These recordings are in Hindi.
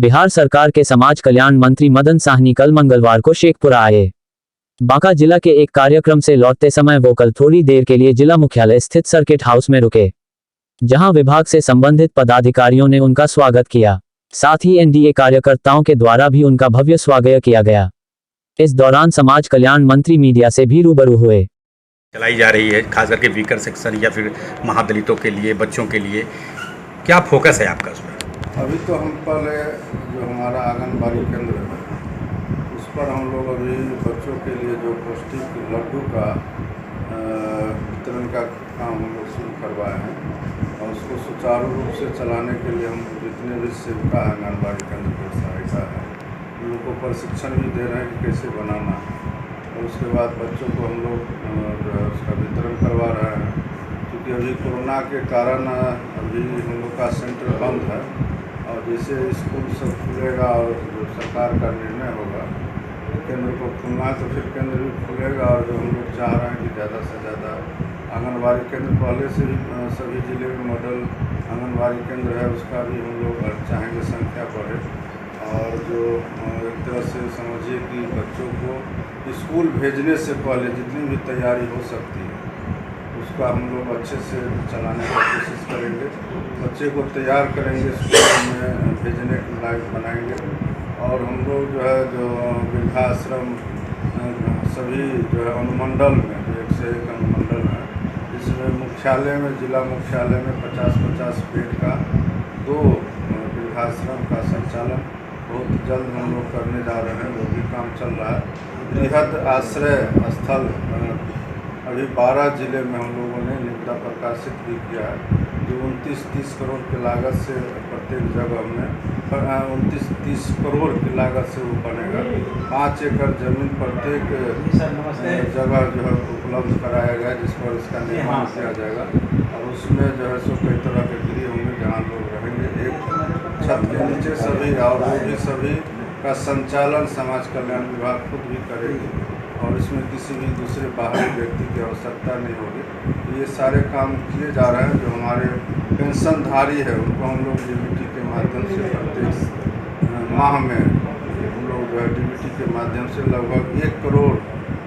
बिहार सरकार के समाज कल्याण मंत्री मदन साहनी कल मंगलवार को शेखपुरा आए। बांका जिला के एक कार्यक्रम से लौटते समय वो कल थोड़ी देर के लिए जिला मुख्यालय स्थित सर्किट हाउस में रुके, जहां विभाग से संबंधित पदाधिकारियों ने उनका स्वागत किया। साथ ही एनडीए कार्यकर्ताओं के द्वारा भी उनका भव्य स्वागत किया गया। इस दौरान समाज कल्याण मंत्री मीडिया से भी रूबरू हुए। चलाई जा रही है खास करके वीकर सेक्शन या फिर महादलितों के लिए, बच्चों के लिए, क्या फोकस है आपका उसमें? अभी तो हम पहले जो हमारा आंगनबाड़ी केंद्र है उस पर हम लोग अभी बच्चों के लिए जो पौष्टिक लड्डू का वितरण का काम हम लोग शुरू करवाए हैं और उसको सुचारू रूप से चलाने के लिए हम जितने भी सेविका हैं आंगनबाड़ी केंद्र की सहायता है उन लोग को प्रशिक्षण भी दे रहे हैं कि कैसे बनाना है। और उसके बाद बच्चों को हम लोग जो है उसका वितरण करवा रहे हैं, क्योंकि अभी कोरोना के कारण अभी हम लोग का सेंटर बंद है और जैसे स्कूल सब खुलेगा और जो सरकार का निर्णय होगा केंद्र को खुलना है तो फिर केंद्र भी खुलेगा। और जो हम लोग चाह रहे हैं कि ज़्यादा से ज़्यादा आंगनबाड़ी केंद्र पहले से ही सभी जिले में मॉडल आंगनबाड़ी केंद्र है उसका भी हम लोग चाहेंगे संख्या बढ़े। और जो एक तरह से समझिए कि बच्चों को स्कूल भेजने से पहले जितनी भी तैयारी हो सकती है उसका हम लोग अच्छे से चलाने की कोशिश करेंगे। बच्चे को तैयार करेंगे, स्कूल में भेजने के लायक बनाएंगे। और हम लोग जो है जो वृद्धाश्रम सभी जो है अनुमंडल में जो 1 से 1 अनुमंडल है, इसमें मुख्यालय में जिला मुख्यालय में 50-50 बेड का 2 वृद्धाश्रम का संचालन बहुत जल्द हम लोग करने जा रहे हैं, वो भी काम चल रहा है। बृहद आश्रय स्थल अभी 12 जिले में हम लोगों ने निविदा प्रकाशित भी किया है, जो 29-30 करोड़ की लागत से प्रत्येक जगह में 29-30 करोड़ की लागत से वो बनेगा। 5 एकड़ जमीन प्रत्येक जगह जो है उपलब्ध कराया गया जिस पर इसका निर्माण किया जाएगा। और उसमें जो है सो कई तरह के गृह होंगे जहाँ लोग रहेंगे एक छत के नीचे सभी, और वो भी सभी का संचालन समाज कल्याण विभाग खुद भी करेगी और इसमें किसी भी दूसरे बाहरी व्यक्ति की आवश्यकता नहीं होगी। ये सारे काम किए जा रहे हैं। जो हमारे पेंशनधारी है उनको हम लोग डीबीटी के माध्यम से प्रत्येक माह में हम लोग जो है डीबीटी के माध्यम से लगभग 1 करोड़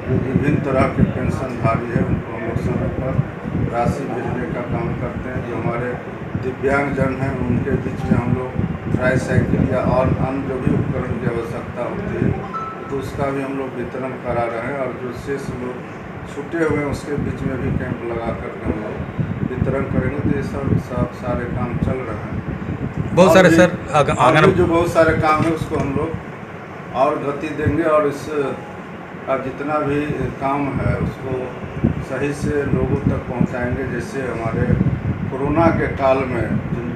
जो विभिन्न तरह के पेंशनधारी है उनको हम लोग समय पर राशि भेजने का काम करते हैं। जो हमारे दिव्यांगजन हैं उनके बीच में हम लोग ट्राईसाइकिल या और अन्य जो भी उपकरण की आवश्यकता होती है तो उसका भी हम लोग वितरण करा रहे हैं। और जो शेष लोग छूटे हुए हैं उसके बीच में भी कैंप लगा करके हम लोग वितरण करेंगे। तो ये सब सारे काम चल रहे हैं। बहुत सारे सर आगे जो बहुत सारे काम है उसको हम लोग और गति देंगे और इस का जितना भी काम है उसको सही से लोगों तक पहुंचाएंगे। जैसे हमारे कोरोना के काल में जिन